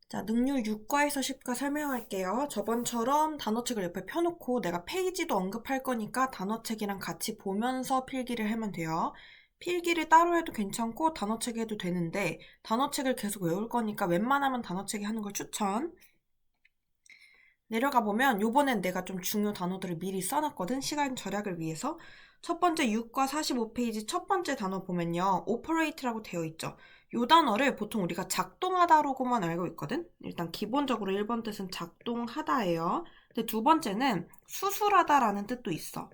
자, 능률 6과에서 10과 설명할게요. 저번처럼 단어책을 옆에 펴놓고 내가 페이지도 언급할 거니까 단어책이랑 같이 보면서 필기를 하면 돼요. 필기를 따로 해도 괜찮고 단어책 해도 되는데 단어책을 계속 외울 거니까 웬만하면 단어책에 하는 걸 추천. 내려가 보면 요번엔 내가 좀 중요 단어들을 미리 써놨거든. 시간 절약을 위해서. 첫 번째 6과 45페이지 첫 번째 단어 보면요. operate라고 되어 있죠. 요 단어를 보통 우리가 작동하다로고만 알고 있거든. 일단 기본적으로 1번 뜻은 작동하다예요. 근데 두 번째는 수술하다라는 뜻도 있어.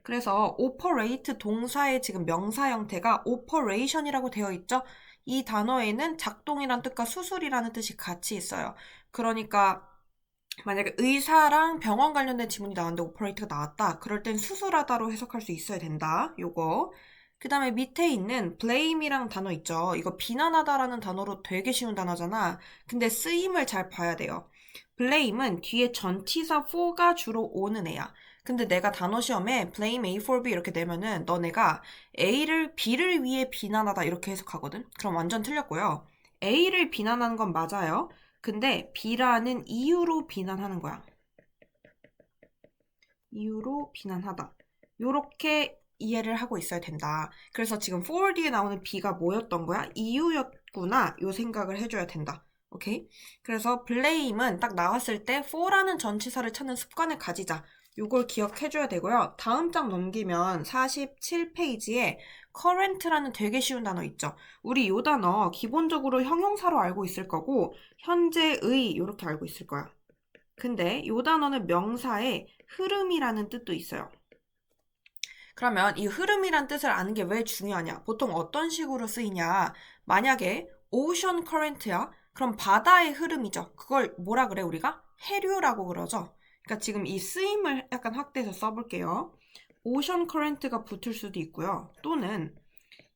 그래서 operate 동사의 지금 명사 형태가 operation이라고 되어 있죠. 이 단어에는 작동이란 뜻과 수술이라는 뜻이 같이 있어요. 그러니까 만약에 의사랑 병원 관련된 지문이 나왔는데 오퍼레이트가 나왔다. 그럴 땐 수술하다로 해석할 수 있어야 된다. 요거. 그 다음에 밑에 있는 blame이랑 단어 있죠. 이거 비난하다라는 단어로 되게 쉬운 단어잖아. 근데 쓰임을 잘 봐야 돼요. blame은 뒤에 전치사 for가 주로 오는 애야. 근데 내가 단어 시험에 blame A for B 이렇게 내면은 너네가 A를 B를 위해 비난하다 이렇게 해석하거든. 그럼 완전 틀렸고요. A를 비난하는 건 맞아요. 근데 B라는 이유로 비난하는 거야. 이유로 비난하다. 요렇게 이해를 하고 있어야 된다. 그래서 지금 4D에 나오는 B가 뭐였던 거야? 이유였구나. 요 생각을 해줘야 된다. 오케이? 그래서 blame은 딱 나왔을 때 for라는 전치사를 찾는 습관을 가지자. 요걸 기억해줘야 되고요. 다음 장 넘기면 47페이지에 current라는 되게 쉬운 단어 있죠. 우리 요 단어 기본적으로 형용사로 알고 있을 거고 현재의 이렇게 알고 있을 거야. 근데 요 단어는 명사의 흐름이라는 뜻도 있어요. 그러면 이 흐름이란 뜻을 아는 게 왜 중요하냐? 보통 어떤 식으로 쓰이냐? 만약에 ocean current야? 그럼 바다의 흐름이죠. 그걸 뭐라 그래 우리가? 해류라고 그러죠. 그러니까 지금 이 쓰임을 약간 확대해서 써볼게요. ocean current가 붙을 수도 있고요. 또는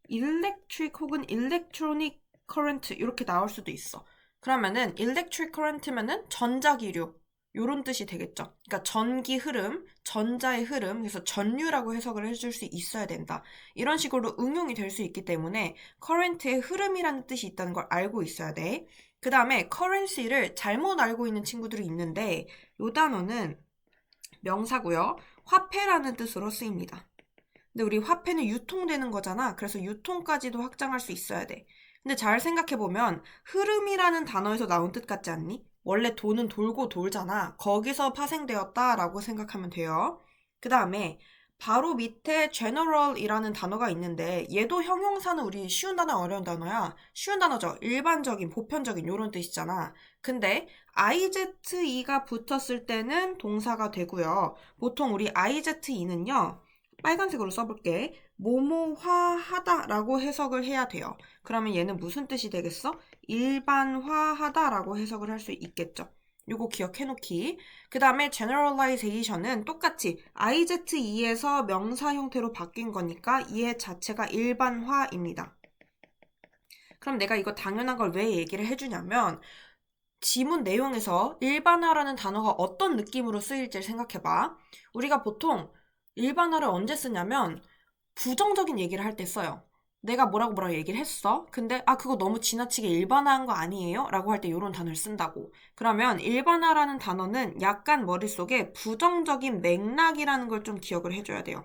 electric 혹은 electronic current 이렇게 나올 수도 있어. 그러면은 electric current면은 전자기류 요런 뜻이 되겠죠. 그러니까 전기 흐름, 전자의 흐름, 그래서 전류라고 해석을 해줄 수 있어야 된다. 이런 식으로 응용이 될 수 있기 때문에 current의 흐름이라는 뜻이 있다는 걸 알고 있어야 돼. 그 다음에 currency를 잘못 알고 있는 친구들이 있는데 요 단어는 명사고요. 화폐라는 뜻으로 쓰입니다. 근데 우리 화폐는 유통되는 거잖아. 그래서 유통까지도 확장할 수 있어야 돼. 근데 잘 생각해보면 흐름이라는 단어에서 나온 뜻 같지 않니? 원래 돈은 돌고 돌잖아. 거기서 파생되었다라고 생각하면 돼요. 그 다음에 바로 밑에 general이라는 단어가 있는데 얘도 형용사는 우리 쉬운 단어 어려운 단어야. 쉬운 단어죠. 일반적인 보편적인 이런 뜻이잖아. 근데 IZE가 붙었을 때는 동사가 되고요. 보통 우리 IZE는요. 빨간색으로 써볼게. 모모화하다라고 해석을 해야 돼요. 그러면 얘는 무슨 뜻이 되겠어? 일반화하다라고 해석을 할 수 있겠죠. 요거 기억해놓기. 그 다음에 generalization은 똑같이 IZE에서 명사 형태로 바뀐 거니까 얘 자체가 일반화입니다. 그럼 내가 이거 당연한 걸 왜 얘기를 해주냐면 지문 내용에서 일반화라는 단어가 어떤 느낌으로 쓰일지 생각해봐. 우리가 보통 일반화를 언제 쓰냐면 부정적인 얘기를 할 때 써요. 내가 뭐라고 얘기를 했어. 근데 그거 너무 지나치게 일반화한 거 아니에요? 라고 할 때 이런 단어를 쓴다고. 그러면 일반화라는 단어는 약간 머릿속에 부정적인 맥락이라는 걸 좀 기억을 해줘야 돼요.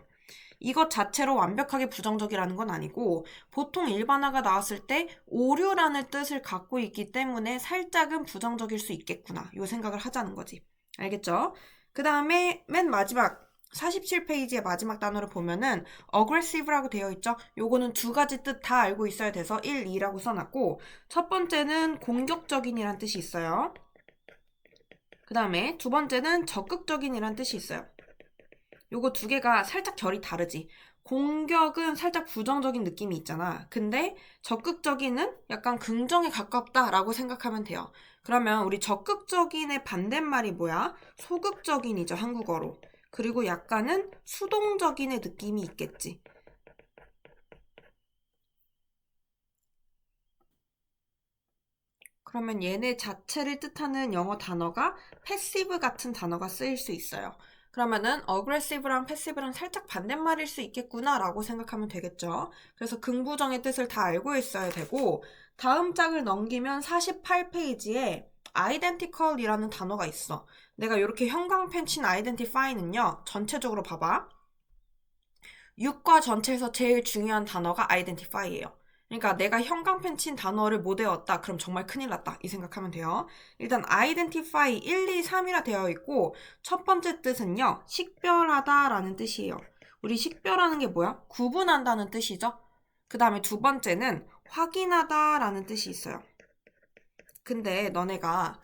이것 자체로 완벽하게 부정적이라는 건 아니고 보통 일반화가 나왔을 때 오류라는 뜻을 갖고 있기 때문에 살짝은 부정적일 수 있겠구나. 이 생각을 하자는 거지. 알겠죠? 그 다음에 맨 마지막 47페이지의 마지막 단어를 보면은 aggressive라고 되어 있죠. 요거는 두 가지 뜻 다 알고 있어야 돼서 1, 2라고 써놨고 첫 번째는 공격적인이란 뜻이 있어요. 그 다음에 두 번째는 적극적인이란 뜻이 있어요. 요거 두 개가 살짝 결이 다르지. 공격은 살짝 부정적인 느낌이 있잖아. 근데 적극적인은 약간 긍정에 가깝다라고 생각하면 돼요. 그러면 우리 적극적인의 반대말이 뭐야? 소극적인이죠, 한국어로. 그리고 약간은 수동적인의 느낌이 있겠지. 그러면 얘네 자체를 뜻하는 영어 단어가 passive 같은 단어가 쓰일 수 있어요. 그러면은 aggressive랑 passive랑 살짝 반대말일 수 있겠구나 라고 생각하면 되겠죠. 그래서 긍부정의 뜻을 다 알고 있어야 되고 다음 장을 넘기면 48페이지에 identical이라는 단어가 있어. 내가 이렇게 형광펜 친 identify는요. 전체적으로 봐봐. 육과 전체에서 제일 중요한 단어가 identify예요. 그러니까 내가 형광펜 친 단어를 못 외웠다. 그럼 정말 큰일 났다. 이 생각하면 돼요. 일단 identify 1, 2, 3이라 되어 있고 첫 번째 뜻은요. 식별하다 라는 뜻이에요. 우리 식별하는 게 뭐야? 구분한다는 뜻이죠. 그 다음에 두 번째는 확인하다 라는 뜻이 있어요. 근데 너네가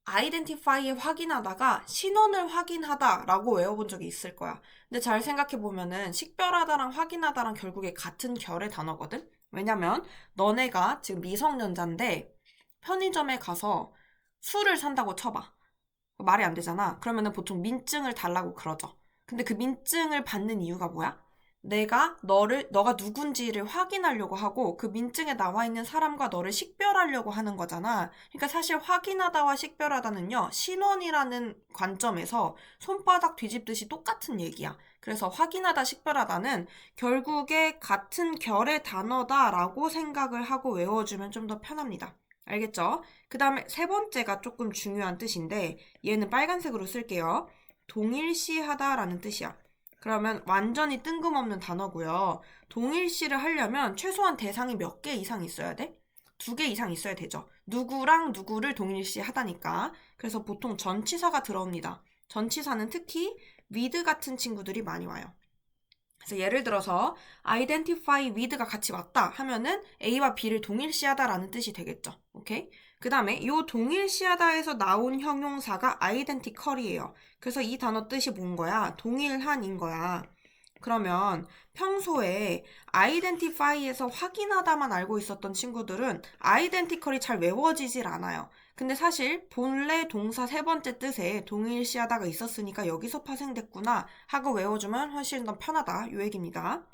identify에 확인하다가 신원을 확인하다 라고 외워본 적이 있을 거야. 근데 잘 생각해보면은 식별하다랑 확인하다랑 결국에 같은 결의 단어거든? 왜냐면 너네가 지금 미성년자인데 편의점에 가서 술을 산다고 쳐봐. 말이 안 되잖아. 그러면은 보통 민증을 달라고 그러죠. 근데 그 민증을 받는 이유가 뭐야? 너가 누군지를 확인하려고 하고 그 민증에 나와 있는 사람과 너를 식별하려고 하는 거잖아. 그러니까 사실 확인하다와 식별하다는요, 신원이라는 관점에서 손바닥 뒤집듯이 똑같은 얘기야. 그래서 확인하다, 식별하다는 결국에 같은 결의 단어다라고 생각을 하고 외워주면 좀 더 편합니다. 알겠죠? 그 다음에 세 번째가 조금 중요한 뜻인데 얘는 빨간색으로 쓸게요. 동일시하다라는 뜻이야. 그러면 완전히 뜬금없는 단어고요. 동일시를 하려면 최소한 대상이 몇 개 이상 있어야 돼? 2개 이상 있어야 되죠. 누구랑 누구를 동일시 하다니까. 그래서 보통 전치사가 들어옵니다. 전치사는 특히 with 같은 친구들이 많이 와요. 그래서 예를 들어서 identify with가 같이 왔다 하면은 A와 B를 동일시하다라는 뜻이 되겠죠. 오케이? 그 다음에 이 동일시하다에서 나온 형용사가 identical이에요. 그래서 이 단어 뜻이 뭔 거야? 동일한인 거야. 그러면 평소에 identify에서 확인하다만 알고 있었던 친구들은 identical이 잘 외워지질 않아요. 근데 사실 본래 동사 세 번째 뜻에 동일시하다가 있었으니까 여기서 파생됐구나 하고 외워주면 훨씬 더 편하다. 요 얘기입니다.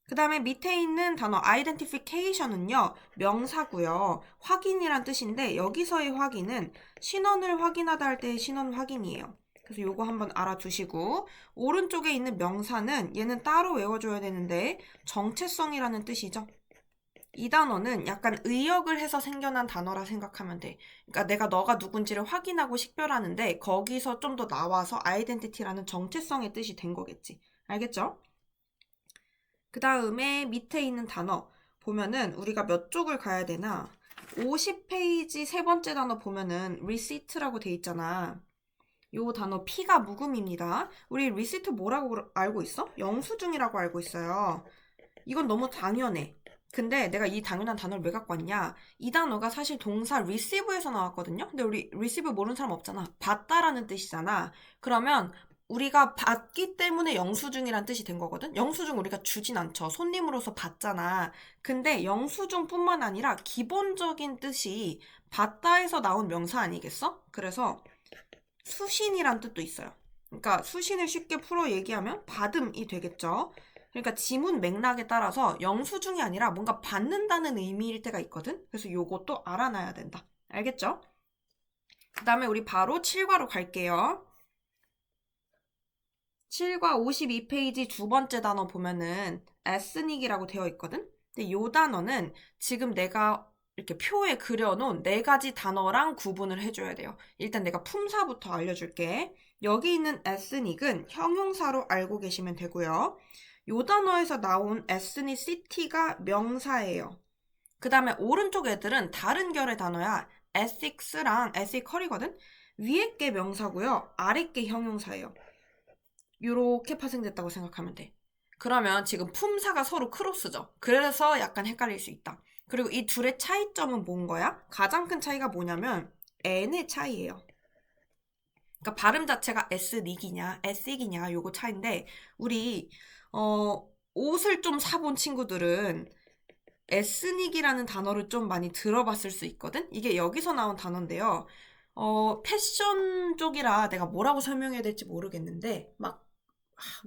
그 다음에 밑에 있는 단어 identification은요. 명사고요. 확인이란 뜻인데 여기서의 확인은 신원을 확인하다 할 때의 신원 확인이에요. 그래서 요거 한번 알아두시고 오른쪽에 있는 명사는 얘는 따로 외워줘야 되는데 정체성이라는 뜻이죠. 이 단어는 약간 의역을 해서 생겨난 단어라 생각하면 돼. 그러니까 너가 누군지를 확인하고 식별하는데 거기서 좀 더 나와서 identity라는 정체성의 뜻이 된 거겠지. 알겠죠? 그 다음에 밑에 있는 단어 보면은 우리가 몇 쪽을 가야 되나? 50페이지 세 번째 단어 보면은 receipt라고 돼 있잖아. 요 단어 P가 묵음입니다. 우리 receipt 뭐라고 알고 있어? 영수증이라고 알고 있어요. 이건 너무 당연해. 근데 내가 이 당연한 단어를 왜 갖고 왔냐? 이 단어가 사실 동사 receive에서 나왔거든요? 근데 우리 receive 모르는 사람 없잖아. 받다라는 뜻이잖아. 그러면 우리가 받기 때문에 영수증이란 뜻이 된 거거든? 영수증 우리가 주진 않죠. 손님으로서 받잖아. 근데 영수증뿐만 아니라 기본적인 뜻이 받다에서 나온 명사 아니겠어? 그래서 수신이란 뜻도 있어요. 그러니까 수신을 쉽게 풀어 얘기하면 받음이 되겠죠. 그러니까 지문 맥락에 따라서 영수증이 아니라 뭔가 받는다는 의미일 때가 있거든. 그래서 요것도 알아놔야 된다. 알겠죠? 그 다음에 우리 바로 7과로 갈게요. 7과 52페이지 두 번째 단어 보면은 에스닉이라고 되어 있거든. 근데 요 단어는 지금 내가 이렇게 표에 그려놓은 네 가지 단어랑 구분을 해줘야 돼요. 일단 내가 품사부터 알려줄게. 여기 있는 에스닉은 형용사로 알고 계시면 되고요. 요 단어에서 나온 ethnicity가 명사예요. 그 다음에 오른쪽 애들은 다른 결의 단어야. ethic스랑 ethical이거든? 위에 게 명사고요. 아래 게 형용사예요. 요렇게 파생됐다고 생각하면 돼. 그러면 지금 품사가 서로 크로스죠. 그래서 약간 헷갈릴 수 있다. 그리고 이 둘의 차이점은 뭔 거야? 가장 큰 차이가 뭐냐면 n의 차이예요. 그러니까 발음 자체가 ethnic이냐, ethic이냐 요거 차이인데 우리 옷을 좀 사본 친구들은 에스닉이라는 단어를 좀 많이 들어봤을 수 있거든? 이게 여기서 나온 단어인데요. 패션 쪽이라 내가 뭐라고 설명해야 될지 모르겠는데,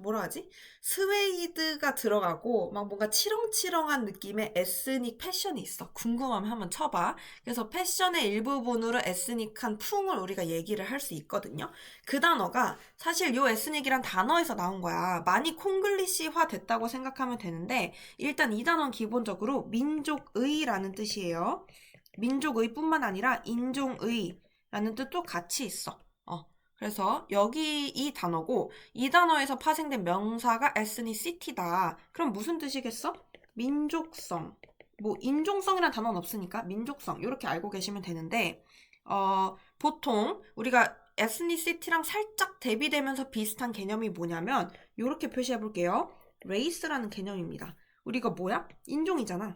뭐라 하지? 스웨이드가 들어가고, 막 뭔가 치렁치렁한 느낌의 에스닉 패션이 있어. 궁금하면 한번 쳐봐. 그래서 패션의 일부분으로 에스닉한 풍을 우리가 얘기를 할 수 있거든요. 그 단어가 사실 요 에스닉이란 단어에서 나온 거야. 많이 콩글리시화 됐다고 생각하면 되는데, 일단 이 단어는 기본적으로 민족의라는 뜻이에요. 민족의뿐만 아니라 인종의라는 뜻도 같이 있어. 그래서 여기 이 단어고 이 단어에서 파생된 명사가 ethnicity다. 그럼 무슨 뜻이겠어? 민족성. 뭐 인종성이라는 단어는 없으니까 민족성 이렇게 알고 계시면 되는데 보통 우리가 ethnicity랑 살짝 대비되면서 비슷한 개념이 뭐냐면 이렇게 표시해 볼게요. race라는 개념입니다. 우리가 뭐야? 인종이잖아.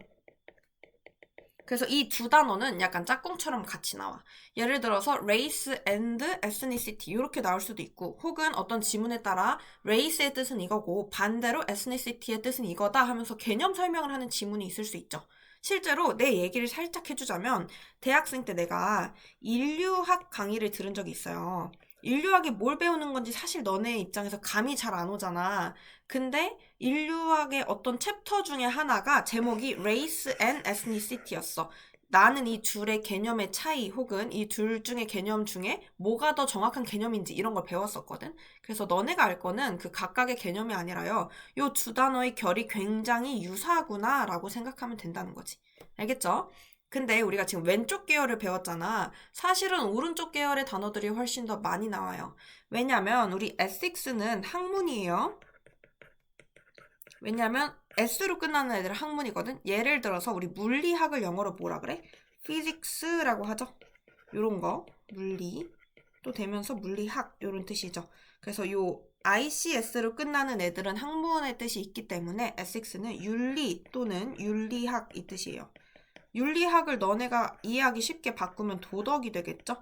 그래서 이 두 단어는 약간 짝꿍처럼 같이 나와. 예를 들어서 race and ethnicity 이렇게 나올 수도 있고 혹은 어떤 지문에 따라 race의 뜻은 이거고 반대로 ethnicity의 뜻은 이거다 하면서 개념 설명을 하는 지문이 있을 수 있죠. 실제로 내 얘기를 살짝 해주자면 대학생 때 내가 인류학 강의를 들은 적이 있어요. 인류학이 뭘 배우는 건지 사실 너네 입장에서 감이 잘 안 오잖아. 근데 인류학의 어떤 챕터 중에 하나가 제목이 Race and Ethnicity였어. 나는 이 둘의 개념의 차이 혹은 이 둘 중의 개념 중에 뭐가 더 정확한 개념인지 이런 걸 배웠었거든. 그래서 너네가 알 거는 그 각각의 개념이 아니라요. 요 두 단어의 결이 굉장히 유사하구나 라고 생각하면 된다는 거지. 알겠죠? 근데 우리가 지금 왼쪽 계열을 배웠잖아. 사실은 오른쪽 계열의 단어들이 훨씬 더 많이 나와요. 왜냐면 우리 ethic스는 학문이에요. 왜냐면 S로 끝나는 애들은 학문이거든. 예를 들어서 우리 물리학을 영어로 뭐라 그래? physics라고 하죠. 요런 거 물리 또 되면서 물리학 요런 뜻이죠. 그래서 요 ICS로 끝나는 애들은 학문의 뜻이 있기 때문에 ethic스는 윤리 또는 윤리학 이 뜻이에요. 윤리학을 너네가 이해하기 쉽게 바꾸면 도덕이 되겠죠?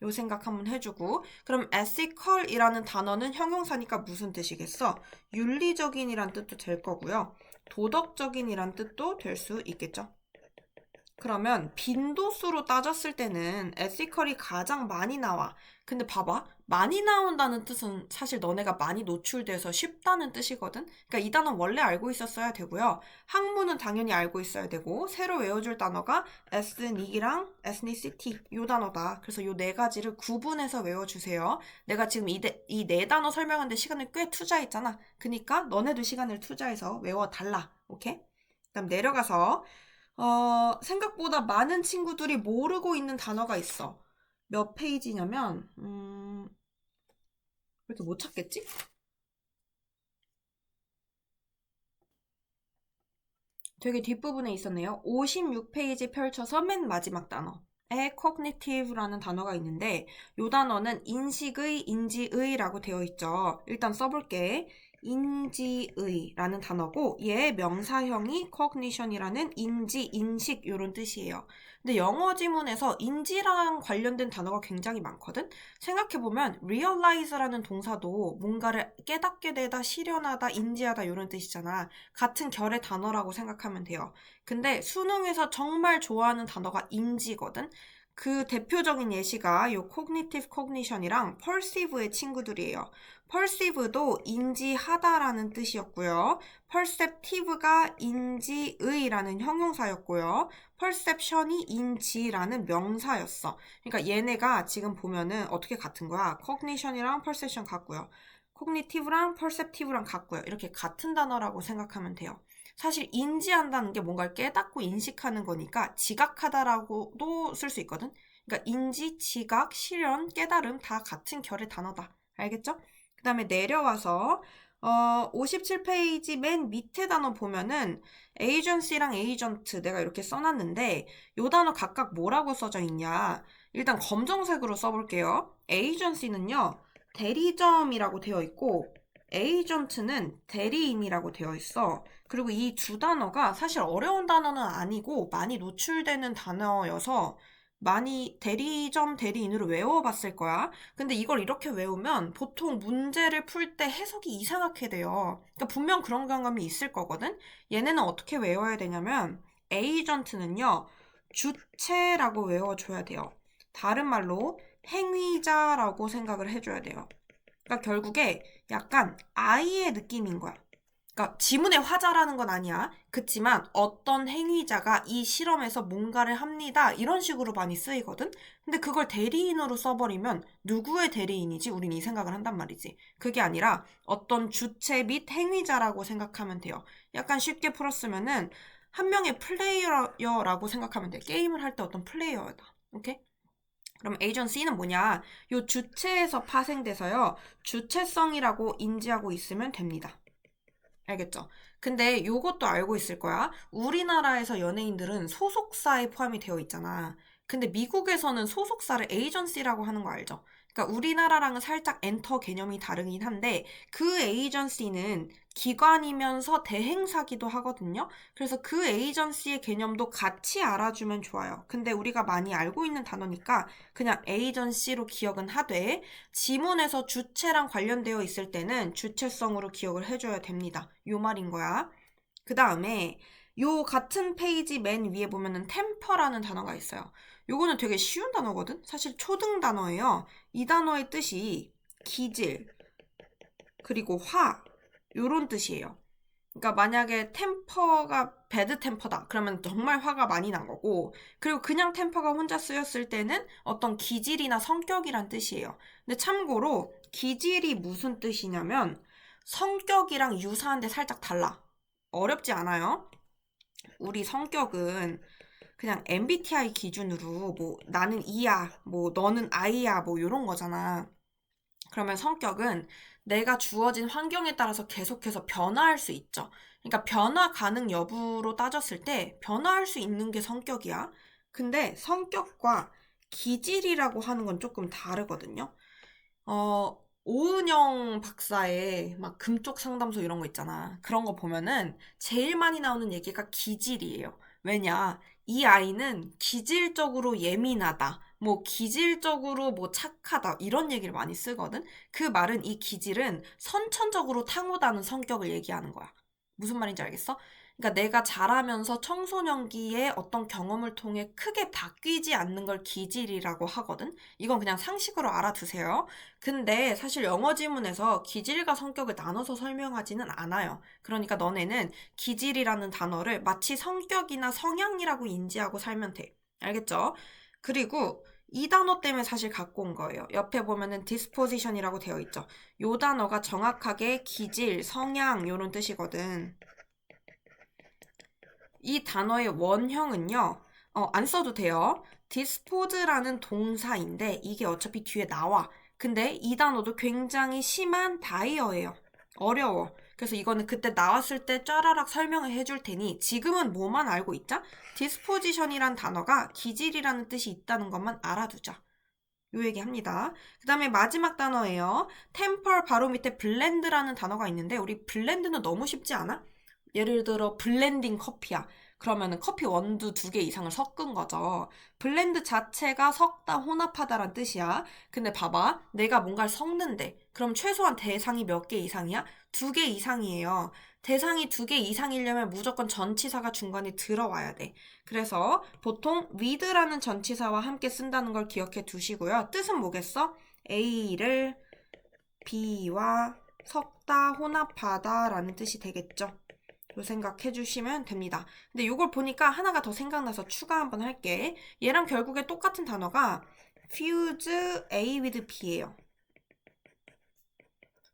요 생각 한번 해주고 그럼 ethical이라는 단어는 형용사니까 무슨 뜻이겠어? 윤리적인이란 뜻도 될 거고요. 도덕적인이란 뜻도 될 수 있겠죠. 그러면 빈도수로 따졌을 때는 ethical이 가장 많이 나와. 근데 봐봐. 많이 나온다는 뜻은 사실 너네가 많이 노출돼서 쉽다는 뜻이거든. 그러니까 이 단어 원래 알고 있었어야 되고요. 학문은 당연히 알고 있어야 되고 새로 외워줄 단어가 ethnic이랑 ethnicity 요 단어다. 그래서 요 네 가지를 구분해서 외워주세요. 내가 지금 이 네 단어 설명하는데 시간을 꽤 투자했잖아. 그러니까 너네도 시간을 투자해서 외워달라. 오케이? 그다음 내려가서 생각보다 많은 친구들이 모르고 있는 단어가 있어. 몇 페이지냐면, 왜 이렇게 못 찾겠지? 되게 뒷부분에 있었네요. 56페이지 펼쳐서 맨 마지막 단어. 에 cognitive라는 단어가 있는데 이 단어는 인식의, 인지의라고 되어 있죠. 일단 써볼게. 인지의라는 단어고 얘의 명사형이 cognition이라는 인지, 인식 이런 뜻이에요. 근데 영어 지문에서 인지랑 관련된 단어가 굉장히 많거든? 생각해보면 realize라는 동사도 뭔가를 깨닫게 되다, 실현하다, 인지하다 이런 뜻이잖아. 같은 결의 단어라고 생각하면 돼요. 근데 수능에서 정말 좋아하는 단어가 인지거든? 그 대표적인 예시가 요 cognitive cognition이랑 perceive의 친구들이에요. perceive도 인지하다라는 뜻이었고요. perceptive가 인지의라는 형용사였고요. perception이 인지라는 명사였어. 그러니까 얘네가 지금 보면은 어떻게 같은 거야? cognition이랑 perception 같고요. cognitive랑 perceptive랑 같고요. 이렇게 같은 단어라고 생각하면 돼요. 사실 인지한다는 게 뭔가를 깨닫고 인식하는 거니까 지각하다라고도 쓸 수 있거든. 그러니까 인지, 지각, 실현, 깨달음 다 같은 결의 단어다. 알겠죠? 그 다음에 내려와서 57페이지 맨 밑에 단어 보면은 agency랑 agent 내가 이렇게 써놨는데 요 단어 각각 뭐라고 써져 있냐. 일단 검정색으로 써볼게요. agency는요. 대리점이라고 되어 있고 agent는 대리인이라고 되어 있어. 그리고 이 두 단어가 사실 어려운 단어는 아니고 많이 노출되는 단어여서 많이 대리점, 대리인으로 외워봤을 거야. 근데 이걸 이렇게 외우면 보통 문제를 풀 때 해석이 이상하게 돼요. 그러니까 분명 그런 경험이 있을 거거든? 얘네는 어떻게 외워야 되냐면 agent는요, 주체라고 외워줘야 돼요. 다른 말로 행위자라고 생각을 해줘야 돼요. 그러니까 결국에 약간 I의 느낌인 거야. 그러니까 지문의 화자라는 건 아니야. 그치만 어떤 행위자가 이 실험에서 뭔가를 합니다. 이런 식으로 많이 쓰이거든. 근데 그걸 대리인으로 써버리면 누구의 대리인이지? 우린 이 생각을 한단 말이지. 그게 아니라 어떤 주체 및 행위자라고 생각하면 돼요. 약간 쉽게 풀었으면은 한 명의 플레이어라고 생각하면 돼. 게임을 할 때 어떤 플레이어다. 오케이? 그럼 에이전시는 뭐냐? 요 주체에서 파생돼서요. 주체성이라고 인지하고 있으면 됩니다. 알겠죠? 근데 요것도 알고 있을 거야. 우리나라에서 연예인들은 소속사에 포함이 되어 있잖아. 근데 미국에서는 소속사를 에이전시라고 하는 거 알죠? 그러니까 우리나라랑은 살짝 엔터 개념이 다르긴 한데 그 에이전시는 기관이면서 대행사기도 하거든요. 그래서 그 에이전시의 개념도 같이 알아주면 좋아요. 근데 우리가 많이 알고 있는 단어니까 그냥 에이전시로 기억은 하되 지문에서 주체랑 관련되어 있을 때는 주체성으로 기억을 해줘야 됩니다. 요 말인 거야. 그 다음에 요 같은 페이지 맨 위에 보면은 템퍼라는 단어가 있어요. 요거는 되게 쉬운 단어거든? 사실 초등 단어예요. 이 단어의 뜻이 기질, 그리고 화, 요런 뜻이에요. 그러니까 만약에 템퍼가 배드 템퍼다. 그러면 정말 화가 많이 난 거고, 그리고 그냥 템퍼가 혼자 쓰였을 때는 어떤 기질이나 성격이란 뜻이에요. 근데 참고로 기질이 무슨 뜻이냐면 성격이랑 유사한데 살짝 달라. 어렵지 않아요. 우리 성격은 그냥 MBTI 기준으로 뭐 나는 E야, 뭐 너는 I야, 뭐 이런 거잖아. 그러면 성격은 내가 주어진 환경에 따라서 계속해서 변화할 수 있죠. 그러니까 변화 가능 여부로 따졌을 때 변화할 수 있는 게 성격이야. 근데 성격과 기질이라고 하는 건 조금 다르거든요. 오은영 박사의 막 금쪽 상담소 이런 거 있잖아. 그런 거 보면은 제일 많이 나오는 얘기가 기질이에요. 왜냐? 이 아이는 기질적으로 예민하다. 뭐 기질적으로 뭐 착하다. 이런 얘기를 많이 쓰거든. 그 말은 이 기질은 선천적으로 탕후다는 성격을 얘기하는 거야. 무슨 말인지 알겠어? 그러니까 내가 자라면서 청소년기에 어떤 경험을 통해 크게 바뀌지 않는 걸 기질이라고 하거든. 이건 그냥 상식으로 알아두세요. 근데 사실 영어 지문에서 기질과 성격을 나눠서 설명하지는 않아요. 그러니까 너네는 기질이라는 단어를 마치 성격이나 성향이라고 인지하고 살면 돼. 알겠죠? 그리고 이 단어 때문에 사실 갖고 온 거예요. 옆에 보면은 disposition이라고 되어 있죠. 이 단어가 정확하게 기질, 성향 이런 뜻이거든. 이 단어의 원형은요, 안 써도 돼요. 디스포즈라는 동사인데 이게 어차피 뒤에 나와. 근데 이 단어도 굉장히 심한 다이어예요. 어려워. 그래서 이거는 그때 나왔을 때 짜라락 설명을 해줄 테니 지금은 뭐만 알고 있자? 디스포지션이란 단어가 기질이라는 뜻이 있다는 것만 알아두자. 요 얘기 합니다. 그 다음에 마지막 단어예요. 템펄 바로 밑에 블렌드라는 단어가 있는데 우리 블렌드는 너무 쉽지 않아? 예를 들어 블렌딩 커피야. 그러면은 커피 원두 2개 이상을 섞은 거죠. 블렌드 자체가 섞다, 혼합하다란 뜻이야. 근데 봐봐. 내가 뭔가를 섞는데 그럼 최소한 대상이 몇 개 이상이야? 2개 이상이에요. 대상이 2개 이상이려면 무조건 전치사가 중간에 들어와야 돼. 그래서 보통 with라는 전치사와 함께 쓴다는 걸 기억해 두시고요. 뜻은 뭐겠어? A를 B와 섞다, 혼합하다 라는 뜻이 되겠죠. 요 생각해 주시면 됩니다. 근데 요걸 보니까 하나가 더 생각나서 추가 한번 할게. 얘랑 결국에 똑같은 단어가 fuse A with B예요.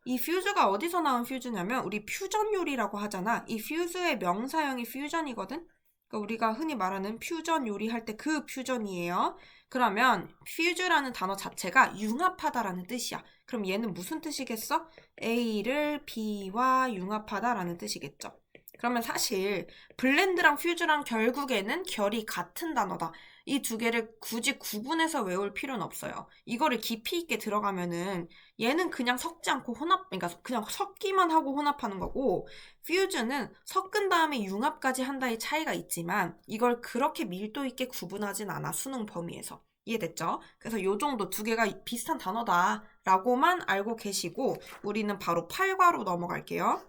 이 fuse가 어디서 나온 fuse냐면 우리 퓨전 요리라고 하잖아. 이 fuse의 명사형이 fusion이거든. 그러니까 우리가 흔히 말하는 퓨전 요리 할 때 그 퓨전이에요. 그러면 fuse라는 단어 자체가 융합하다라는 뜻이야. 그럼 얘는 무슨 뜻이겠어? A를 B와 융합하다라는 뜻이겠죠. 그러면 사실 블렌드랑 퓨즈랑 결국에는 결이 같은 단어다. 이 2개를 굳이 구분해서 외울 필요는 없어요. 이거를 깊이 있게 들어가면은 얘는 그냥 섞지 않고 그러니까 그냥 섞기만 하고 혼합하는 거고 퓨즈는 섞은 다음에 융합까지 한다의 차이가 있지만 이걸 그렇게 밀도 있게 구분하진 않아, 수능 범위에서. 이해됐죠? 그래서 요 정도 2개가 비슷한 단어다라고만 알고 계시고 우리는 바로 8과로 넘어갈게요.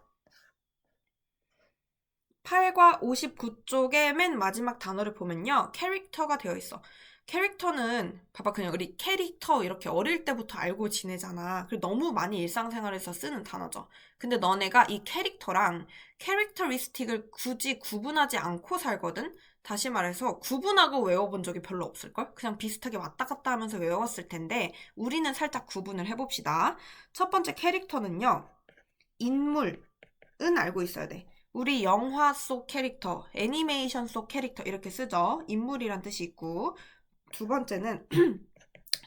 8과 59쪽의 맨 마지막 단어를 보면요. 캐릭터가 되어 있어. 캐릭터는 봐봐, 그냥 우리 캐릭터 이렇게 어릴 때부터 알고 지내잖아. 그리고 너무 많이 일상생활에서 쓰는 단어죠. 근데 너네가 이 캐릭터랑 캐릭터리스틱을 굳이 구분하지 않고 살거든? 다시 말해서 구분하고 외워본 적이 별로 없을걸? 그냥 비슷하게 왔다 갔다 하면서 외웠을 텐데 우리는 살짝 구분을 해봅시다. 첫 번째 캐릭터는요. 인물은 알고 있어야 돼. 우리 영화 속 캐릭터, 애니메이션 속 캐릭터 이렇게 쓰죠. 인물이란 뜻이 있고 두 번째는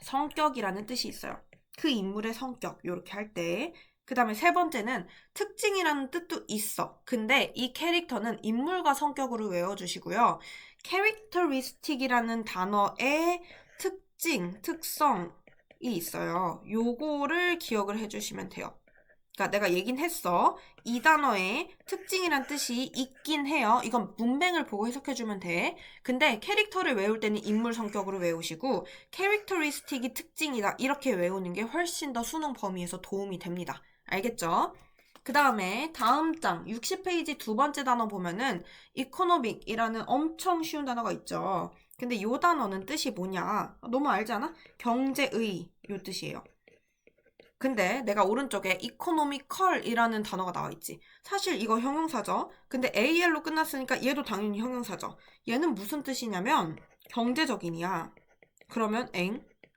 성격이라는 뜻이 있어요. 그 인물의 성격 이렇게 할 때. 그 다음에 세 번째는 특징이라는 뜻도 있어. 근데 이 캐릭터는 인물과 성격으로 외워주시고요. characteristic이라는 단어의 특징, 특성이 있어요. 요거를 기억을 해주시면 돼요. 그러니까 내가 얘긴 했어. 이 단어에 특징이란 뜻이 있긴 해요. 이건 문맥을 보고 해석해주면 돼. 근데 캐릭터를 외울 때는 인물 성격으로 외우시고 캐릭터리스틱이 특징이다 이렇게 외우는 게 훨씬 더 수능 범위에서 도움이 됩니다. 알겠죠? 그 다음에 다음 장 60페이지 두 번째 단어 보면은 economic이라는 엄청 쉬운 단어가 있죠. 근데 이 단어는 뜻이 뭐냐? 너무 알지 않아? 경제의 요 뜻이에요. 근데 내가 오른쪽에 economical이라는 단어가 나와 있지. 사실 이거 형용사죠. 근데 AL로 끝났으니까 얘도 당연히 형용사죠. 얘는 무슨 뜻이냐면 경제적인이야. 그러면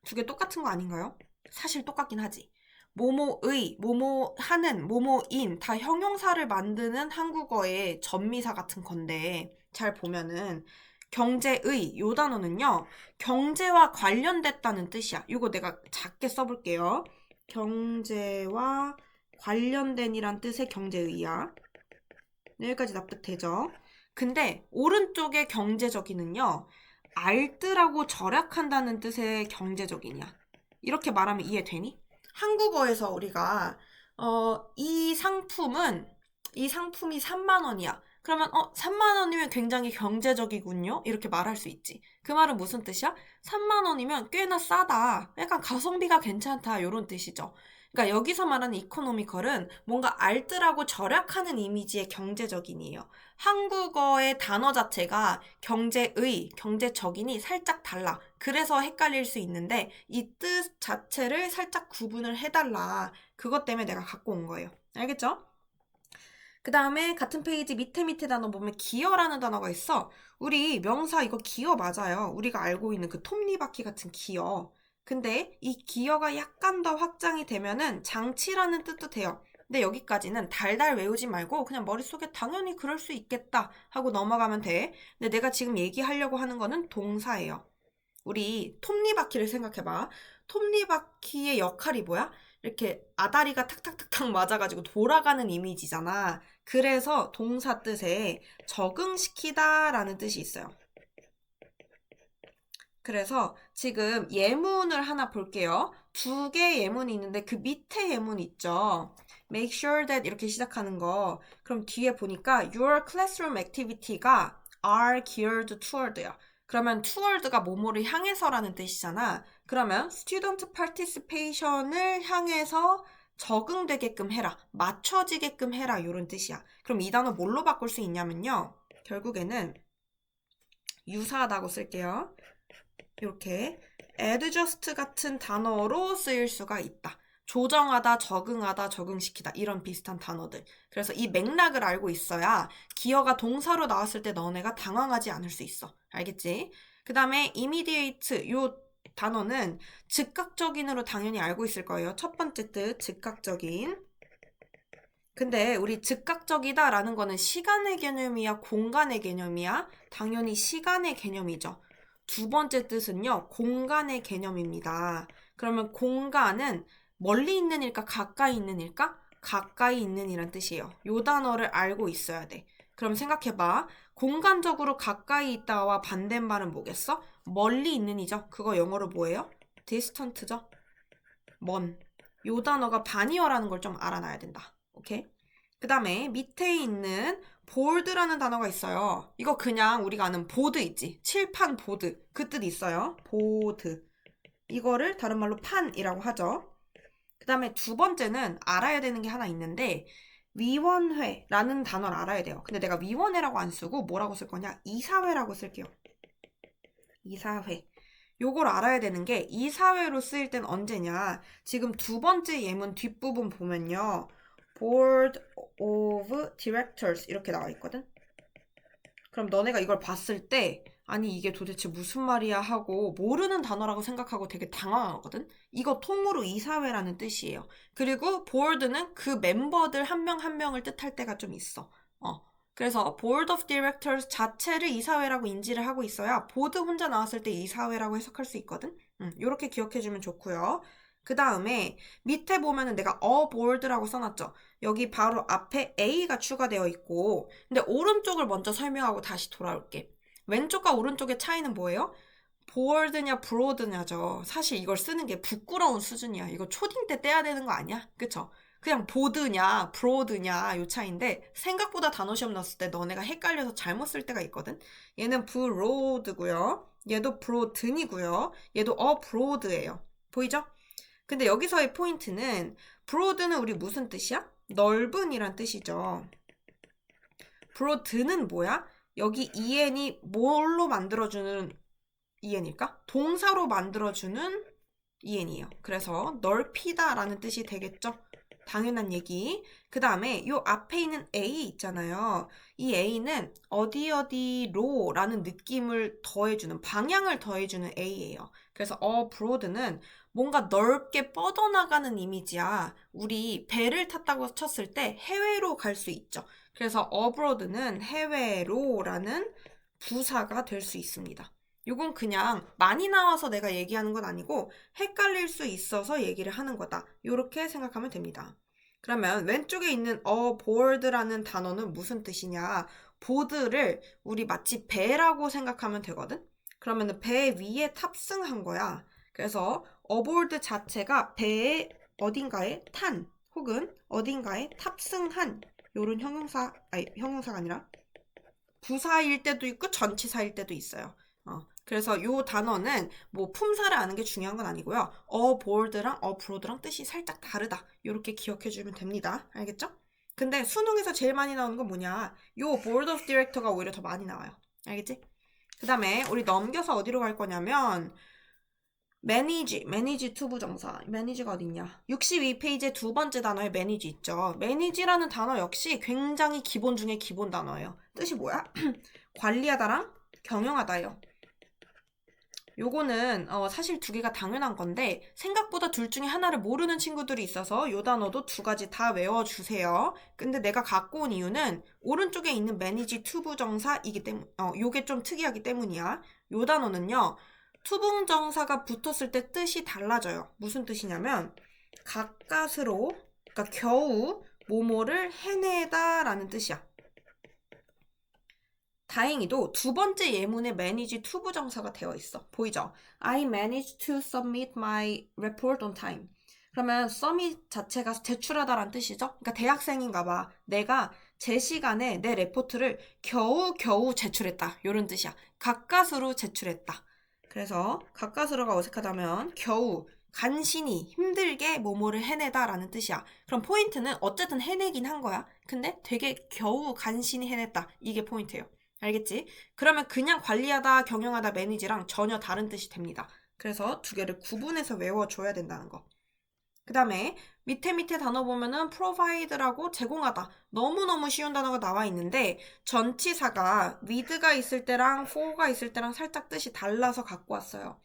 두 개 똑같은 거 아닌가요? 사실 똑같긴 하지. 뭐뭐의, 뭐뭐하는, 뭐뭐인 다 형용사를 만드는 한국어의 전미사 같은 건데 잘 보면은 경제의 요 단어는요. 경제와 관련됐다는 뜻이야. 이거 내가 작게 써볼게요. 경제와 관련된이란 뜻의 경제의야. 여기까지 납득되죠? 근데 오른쪽의 경제적인은요. 알뜰하고 절약한다는 뜻의 경제적이냐. 이렇게 말하면 이해되니? 한국어에서 우리가 이 상품이 3만 원이야. 그러면 3만 원이면 굉장히 경제적이군요. 이렇게 말할 수 있지. 그 말은 무슨 뜻이야? 3만 원이면 꽤나 싸다. 약간 가성비가 괜찮다. 이런 뜻이죠. 그러니까 여기서 말하는 이코노미컬은 뭔가 알뜰하고 절약하는 이미지의 경제적인이에요. 한국어의 단어 자체가 경제의, 경제적인이 살짝 달라. 그래서 헷갈릴 수 있는데 이 뜻 자체를 살짝 구분을 해달라. 그것 때문에 내가 갖고 온 거예요. 알겠죠? 그 다음에 같은 페이지 밑에 단어 보면 기어라는 단어가 있어. 우리 명사 이거 기어 맞아요. 우리가 알고 있는 그 톱니바퀴 같은 기어. 근데 이 기어가 약간 더 확장이 되면은 장치라는 뜻도 돼요. 근데 여기까지는 달달 외우지 말고 그냥 머릿속에 당연히 그럴 수 있겠다 하고 넘어가면 돼. 근데 내가 지금 얘기하려고 하는 거는 동사예요. 우리 톱니바퀴를 생각해봐. 톱니바퀴의 역할이 뭐야? 이렇게 아다리가 탁탁탁탁 맞아가지고 돌아가는 이미지잖아. 그래서 동사 뜻에 적응시키다 라는 뜻이 있어요. 그래서 지금 예문을 하나 볼게요. 두 개의 예문이 있는데 그 밑에 예문 있죠. Make sure that 이렇게 시작하는 거. 그럼 뒤에 보니까 Your classroom activity가 are geared toward야. 그러면 toward가 뭐뭐를 향해서라는 뜻이잖아. 그러면 student participation을 향해서 적응되게끔 해라. 맞춰지게끔 해라. 이런 뜻이야. 그럼 이 단어 뭘로 바꿀 수 있냐면요. 결국에는 유사하다고 쓸게요. 이렇게 adjust 같은 단어로 쓰일 수가 있다. 조정하다, 적응하다, 적응시키다 이런 비슷한 단어들. 그래서 이 맥락을 알고 있어야 기어가 동사로 나왔을 때 너네가 당황하지 않을 수 있어. 알겠지? 그 다음에 immediate 요 단어는 즉각적인으로 당연히 알고 있을 거예요. 첫 번째 뜻 즉각적인. 근데 우리 즉각적이다라는 거는 시간의 개념이야, 공간의 개념이야? 당연히 시간의 개념이죠. 두 번째 뜻은요, 공간의 개념입니다. 그러면 공간은 멀리 있는 일까, 가까이 있는 일까? 가까이 있는 이란 뜻이에요. 요 단어를 알고 있어야 돼. 그럼 생각해봐. 공간적으로 가까이 있다와 반대말은 뭐겠어? 멀리 있는 이죠. 그거 영어로 뭐예요? distant죠. 먼. 요 단어가 반이어라는 걸 좀 알아놔야 된다. 오케이? 그 다음에 밑에 있는 보드라는 단어가 있어요. 이거 그냥 우리가 아는 보드 있지. 칠판 보드. 그 뜻 있어요. 보드. 이거를 다른 말로 판이라고 하죠. 그 다음에 두 번째는 알아야 되는 게 하나 있는데 위원회라는 단어를 알아야 돼요. 근데 내가 위원회라고 안 쓰고 뭐라고 쓸 거냐? 이사회라고 쓸게요. 이사회. 요걸 알아야 되는 게 이사회로 쓰일 땐 언제냐? 지금 두 번째 예문 뒷부분 보면요. Board of Directors 이렇게 나와 있거든? 그럼 너네가 이걸 봤을 때 아니 이게 도대체 무슨 말이야 하고 모르는 단어라고 생각하고 되게 당황하거든? 이거 통으로 이사회라는 뜻이에요. 그리고 board는 그 멤버들 한 명 한 명을 뜻할 때가 좀 있어. 그래서 Board of Directors 자체를 이사회라고 인지를 하고 있어야 보드 혼자 나왔을 때 이사회라고 해석할 수 있거든. 이렇게 기억해주면 좋고요. 그 다음에 밑에 보면은 내가 a board라고 써놨죠. 여기 바로 앞에 A가 추가되어 있고, 근데 오른쪽을 먼저 설명하고 다시 돌아올게. 왼쪽과 오른쪽의 차이는 뭐예요? 보어드냐 브로드냐죠. 사실 이걸 쓰는 게 부끄러운 수준이야. 이거 초딩 때 떼야 되는 거 아니야? 그쵸? 그냥 보드냐 브로드냐 요 차이인데 생각보다 단어 시험 넣었을 때 너네가 헷갈려서 잘못 쓸 때가 있거든. 얘는 브로드고요. 얘도 브로든이고요. 얘도 브로드예요. 보이죠? 근데 여기서의 포인트는 브로드는 우리 무슨 뜻이야? 넓은이란 뜻이죠. 브로드는 뭐야? 여기 en이 뭘로 만들어주는 en일까? 동사로 만들어주는 en이에요. 그래서 넓히다 라는 뜻이 되겠죠? 당연한 얘기. 그 다음에 요 앞에 있는 A 있잖아요. 이 A는 어디 어디로 라는 느낌을 더해주는, 방향을 더해주는 A예요. 그래서 abroad는 뭔가 넓게 뻗어나가는 이미지야. 우리 배를 탔다고 쳤을 때 해외로 갈 수 있죠. 그래서 abroad는 해외로 라는 부사가 될 수 있습니다. 이건 그냥 많이 나와서 내가 얘기하는 건 아니고 헷갈릴 수 있어서 얘기를 하는 거다. 이렇게 생각하면 됩니다. 그러면 왼쪽에 있는 aboard라는 단어는 무슨 뜻이냐? 보드를 우리 마치 배라고 생각하면 되거든? 그러면 배 위에 탑승한 거야. 그래서 aboard 자체가 배의 어딘가에 탄 혹은 어딘가에 탑승한 요런 형용사가 아니라 부사일 때도 있고 전치사일 때도 있어요. 그래서 이 단어는 뭐 품사를 아는 게 중요한 건 아니고요. aboard랑 abroad랑 뜻이 살짝 다르다. 이렇게 기억해주면 됩니다. 알겠죠? 근데 수능에서 제일 많이 나오는 건 뭐냐? 요 board of director가 오히려 더 많이 나와요. 알겠지? 그 다음에 우리 넘겨서 어디로 갈 거냐면 manage 투부정사. manage가 어딨냐? 62페이지의 두 번째 단어에 manage 있죠. manage라는 단어 역시 굉장히 기본 중에 기본 단어예요. 뜻이 뭐야? 관리하다랑 경영하다예요. 요거는 사실 두 개가 당연한 건데 생각보다 둘 중에 하나를 모르는 친구들이 있어서 요 단어도 두 가지 다 외워주세요. 근데 내가 갖고 온 이유는 오른쪽에 있는 manage 투부정사이기 때문에 요게 좀 특이하기 때문이야. 요 단어는요. 투부정사가 붙었을 때 뜻이 달라져요. 무슨 뜻이냐면 가까스로, 그러니까 겨우 뭐뭐를 해내다 라는 뜻이야. 다행히도 두 번째 예문에 manage 투부정사가 되어 있어. 보이죠? I managed to submit my report on time. 그러면 submit 자체가 제출하다라는 뜻이죠? 그러니까 대학생인가 봐. 내가 제 시간에 내 레포트를 겨우 제출했다. 이런 뜻이야. 가까스로 제출했다. 그래서 가까스로가 어색하다면 겨우 간신히 힘들게 뭐뭐를 해내다라는 뜻이야. 그럼 포인트는 어쨌든 해내긴 한 거야. 근데 되게 겨우 간신히 해냈다. 이게 포인트예요. 알겠지? 그러면 그냥 관리하다, 경영하다, 매니지랑 전혀 다른 뜻이 됩니다. 그래서 두 개를 구분해서 외워줘야 된다는 거. 그 다음에 밑에 단어 보면은 provide라고 제공하다. 너무너무 쉬운 단어가 나와 있는데 전치사가 with가 있을 때랑 for가 있을 때랑 살짝 뜻이 달라서 갖고 왔어요.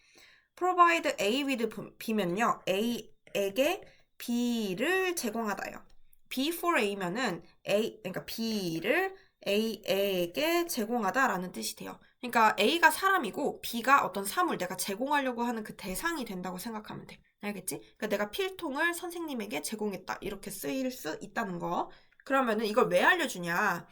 provide A with B면요. A에게 B를 제공하다요. B for A면은 그러니까 B를 A에게 제공하다라는 뜻이 돼요. 그러니까 A가 사람이고 B가 어떤 사물, 내가 제공하려고 하는 그 대상이 된다고 생각하면 돼. 알겠지? 그러니까 내가 필통을 선생님에게 제공했다. 이렇게 쓰일 수 있다는 거. 그러면은 이걸 왜 알려주냐?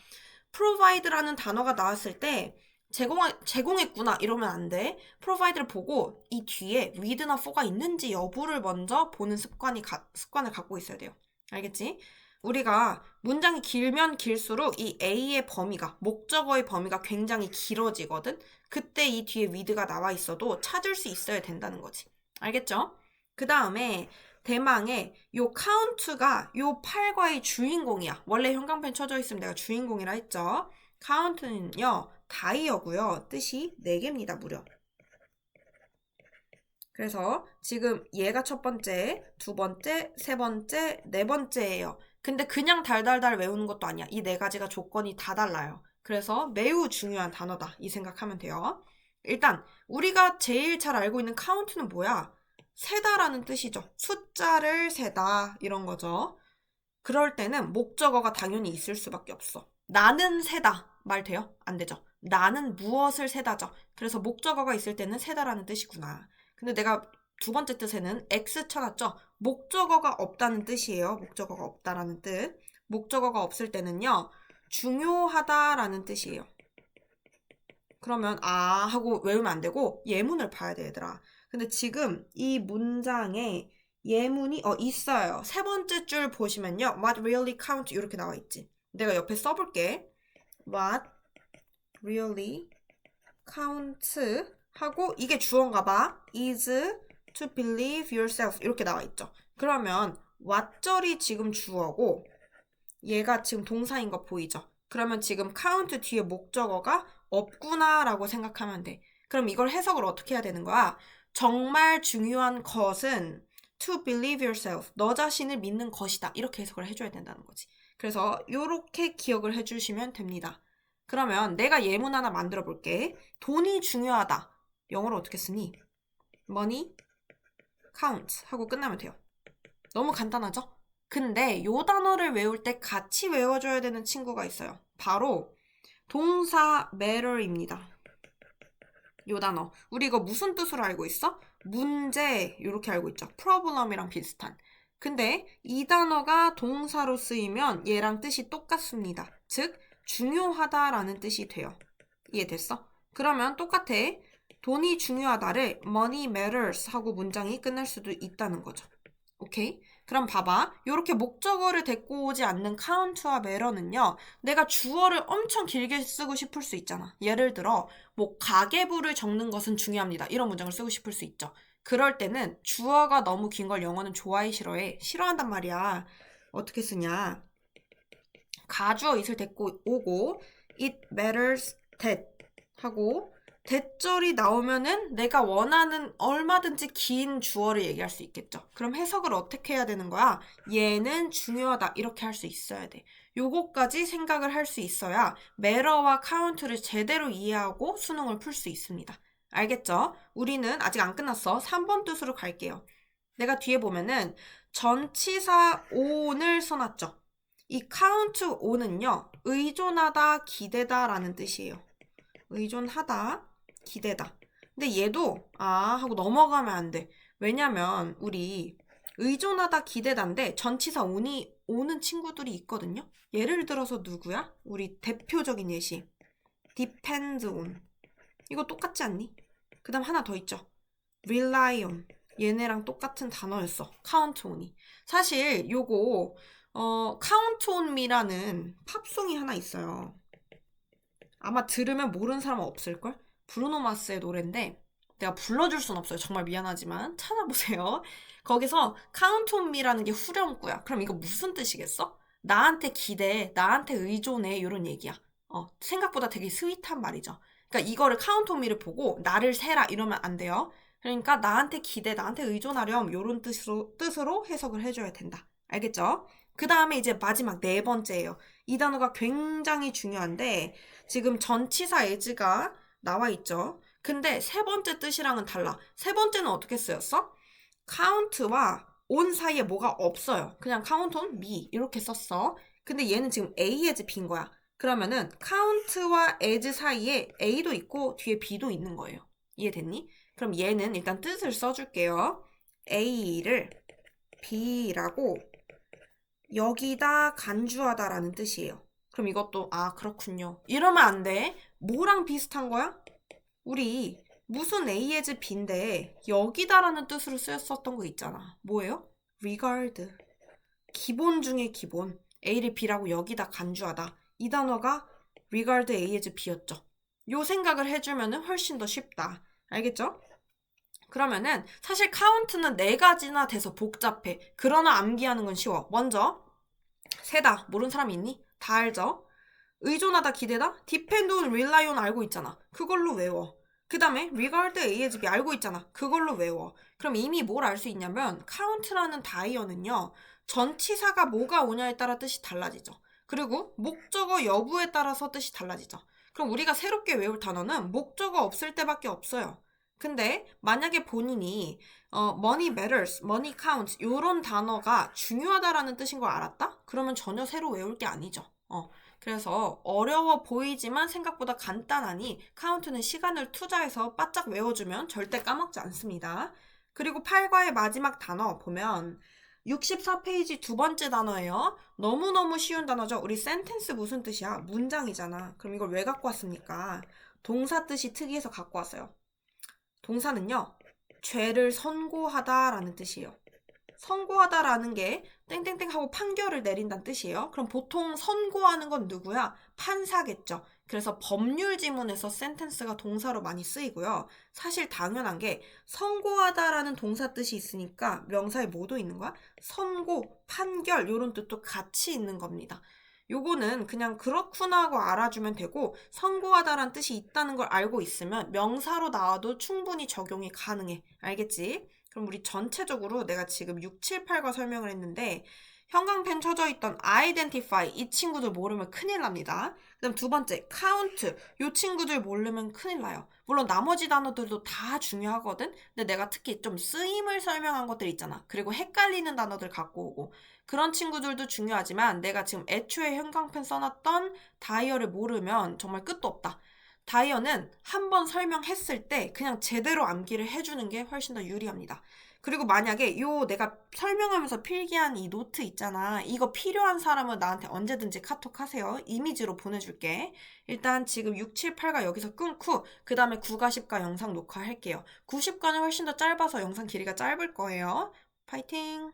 provide라는 단어가 나왔을 때 제공했구나 이러면 안 돼. provide를 보고 이 뒤에 with나 for가 있는지 여부를 먼저 보는 습관을 갖고 있어야 돼요. 알겠지? 우리가 문장이 길면 길수록 이 A의 범위가, 목적어의 범위가 굉장히 길어지거든? 그때 이 뒤에 with가 나와 있어도 찾을 수 있어야 된다는 거지. 알겠죠? 그 다음에 대망의 요 count가 요 8과의 주인공이야. 원래 형광펜 쳐져 있으면 내가 주인공이라 했죠. count는요. 다이어고요. 뜻이 4개입니다. 무려. 그래서 지금 얘가 첫 번째, 두 번째, 세 번째, 네 번째예요. 근데 그냥 달달달 외우는 것도 아니야. 이 4가지가 조건이 다 달라요. 그래서 매우 중요한 단어다. 이 생각하면 돼요. 일단 우리가 제일 잘 알고 있는 count는 뭐야? 세다라는 뜻이죠. 숫자를 세다 이런 거죠. 그럴 때는 목적어가 당연히 있을 수밖에 없어. 나는 세다. 말 돼요? 안 되죠. 나는 무엇을 세다죠. 그래서 목적어가 있을 때는 세다라는 뜻이구나. 근데 내가 두 번째 뜻에는 X 쳐놨죠? 목적어가 없다는 뜻이에요. 목적어가 없다라는 뜻. 목적어가 없을 때는요. 중요하다라는 뜻이에요. 그러면 아 하고 외우면 안 되고 예문을 봐야 돼 얘들아. 근데 지금 이 문장에 예문이 있어요. 세 번째 줄 보시면요. What really count 이렇게 나와 있지. 내가 옆에 써볼게. What really count 하고 이게 주어인가 봐. is to believe yourself 이렇게 나와 있죠. 그러면 what절이 지금 주어고 얘가 지금 동사인 거 보이죠? 그러면 지금 count 뒤에 목적어가 없구나라고 생각하면 돼. 그럼 이걸 해석을 어떻게 해야 되는 거야? 정말 중요한 것은 to believe yourself. 너 자신을 믿는 것이다. 이렇게 해석을 해줘야 된다는 거지. 그래서 이렇게 기억을 해주시면 됩니다. 그러면 내가 예문 하나 만들어 볼게. 돈이 중요하다. 영어로 어떻게 쓰니? money count 하고 끝나면 돼요. 너무 간단하죠? 근데 요 단어를 외울 때 같이 외워줘야 되는 친구가 있어요. 바로 동사 matter입니다. 요 단어. 우리 이거 무슨 뜻으로 알고 있어? 문제 이렇게 알고 있죠. problem이랑 비슷한. 근데 이 단어가 동사로 쓰이면 얘랑 뜻이 똑같습니다. 즉 중요하다라는 뜻이 돼요. 이해됐어? 그러면 똑같아. 돈이 중요하다를 money matters 하고 문장이 끝날 수도 있다는 거죠. 오케이? 그럼 봐봐. 이렇게 목적어를 데리고 오지 않는 count와 matter는요. 내가 주어를 엄청 길게 쓰고 싶을 수 있잖아. 예를 들어 뭐 가계부를 적는 것은 중요합니다. 이런 문장을 쓰고 싶을 수 있죠. 그럴 때는 주어가 너무 긴 걸 영어는 좋아해 싫어해. 싫어한단 말이야. 어떻게 쓰냐. 가주어 it을 데리고 오고 it matters that 하고 대절이 나오면은 내가 원하는 얼마든지 긴 주어를 얘기할 수 있겠죠. 그럼 해석을 어떻게 해야 되는 거야? 얘는 중요하다 이렇게 할 수 있어야 돼. 요거까지 생각을 할 수 있어야 matter와 count를 제대로 이해하고 수능을 풀 수 있습니다. 알겠죠? 우리는 아직 안 끝났어. 3번 뜻으로 갈게요. 내가 뒤에 보면은 전치사 on을 써놨죠. 이 count on은요. 의존하다, 기대다 라는 뜻이에요. 의존하다, 기대다. 근데 얘도 하고 넘어가면 안 돼. 왜냐면 우리 의존하다, 기대다인데 전치사 on이 오는 친구들이 있거든요. 예를 들어서 누구야? 우리 대표적인 예시. depend on. 이거 똑같지 않니? 그 다음 하나 더 있죠. rely on. 얘네랑 똑같은 단어였어. count on이. 사실 요거 count on me라는 팝송이 하나 있어요. 아마 들으면 모르는 사람은 없을걸? 브루노 마스의 노래인데 내가 불러줄 순 없어요. 정말 미안하지만 찾아보세요. 거기서 count on me라는 게 후렴구야. 그럼 이거 무슨 뜻이겠어? 나한테 기대해, 나한테 의존해 이런 얘기야. 생각보다 되게 스윗한 말이죠. 그러니까 이거를 count on me를 보고 나를 세라 이러면 안 돼요. 그러니까 나한테 기대, 나한테 의존하렴 이런 뜻으로 해석을 해줘야 된다. 알겠죠? 그 다음에 이제 마지막 네 번째예요. 이 단어가 굉장히 중요한데 지금 전치사 as가 나와 있죠. 근데 세 번째 뜻이랑은 달라. 세 번째는 어떻게 쓰였어? count와 on 사이에 뭐가 없어요. 그냥 count on me 이렇게 썼어. 근데 얘는 지금 A as B인 거야. 그러면은 count와 as 사이에 A도 있고 뒤에 B도 있는 거예요. 이해됐니? 그럼 얘는 일단 뜻을 써줄게요. A를 B라고 여기다 간주하다라는 뜻이에요. 그럼 이것도 그렇군요. 이러면 안 돼. 뭐랑 비슷한 거야? 우리 무슨 A as B인데 여기다라는 뜻으로 쓰였었던 거 있잖아. 뭐예요? regard. 기본 중에 기본. A를 B라고 여기다 간주하다. 이 단어가 regard A as B였죠. 요 생각을 해주면 훨씬 더 쉽다. 알겠죠? 그러면은 사실 count는 네 가지나 돼서 복잡해. 그러나 암기하는 건 쉬워. 먼저 세다. 모르는 사람 있니? 다 알죠? 의존하다, 기대다? depend on, rely on 알고 있잖아. 그걸로 외워. 그 다음에 regard A as B 알고 있잖아. 그걸로 외워. 그럼 이미 뭘 알 수 있냐면 count라는 다이어는요. 전치사가 뭐가 오냐에 따라 뜻이 달라지죠. 그리고 목적어 여부에 따라서 뜻이 달라지죠. 그럼 우리가 새롭게 외울 단어는 목적어 없을 때밖에 없어요. 근데 만약에 본인이 money matters, money counts 이런 단어가 중요하다라는 뜻인 걸 알았다? 그러면 전혀 새로 외울 게 아니죠. 그래서 어려워 보이지만 생각보다 간단하니 카운트는 시간을 투자해서 바짝 외워주면 절대 까먹지 않습니다. 그리고 8과의 마지막 단어 보면 64페이지 두 번째 단어예요. 너무너무 쉬운 단어죠. 우리 센텐스 무슨 뜻이야? 문장이잖아. 그럼 이걸 왜 갖고 왔습니까? 동사 뜻이 특이해서 갖고 왔어요. 동사는요, 죄를 선고하다라는 뜻이에요. 선고하다라는 게 땡땡땡 하고 판결을 내린다는 뜻이에요. 그럼 보통 선고하는 건 누구야? 판사겠죠. 그래서 법률 지문에서 센텐스가 동사로 많이 쓰이고요. 사실 당연한 게 선고하다라는 동사 뜻이 있으니까 명사에 뭐도 있는 거야? 선고, 판결 이런 뜻도 같이 있는 겁니다. 요거는 그냥 그렇구나 하고 알아주면 되고 선고하다라는 뜻이 있다는 걸 알고 있으면 명사로 나와도 충분히 적용이 가능해. 알겠지? 그럼 우리 전체적으로 내가 지금 6, 7, 8과 설명을 했는데 형광펜 쳐져 있던 identify 이 친구들 모르면 큰일 납니다. 그다음 두 번째 count 이 친구들 모르면 큰일 나요. 물론 나머지 단어들도 다 중요하거든. 근데 내가 특히 좀 쓰임을 설명한 것들 있잖아. 그리고 헷갈리는 단어들 갖고 오고 그런 친구들도 중요하지만 내가 지금 애초에 형광펜 써놨던 다이어를 모르면 정말 끝도 없다. 다이어는 한번 설명했을 때 그냥 제대로 암기를 해주는 게 훨씬 더 유리합니다. 그리고 만약에 요 내가 설명하면서 필기한 이 노트 있잖아. 이거 필요한 사람은 나한테 언제든지 카톡 하세요. 이미지로 보내줄게. 일단 지금 6, 7, 8가 여기서 끊고 그 다음에 9과 10과 영상 녹화할게요. 90과는 훨씬 더 짧아서 영상 길이가 짧을 거예요. 파이팅!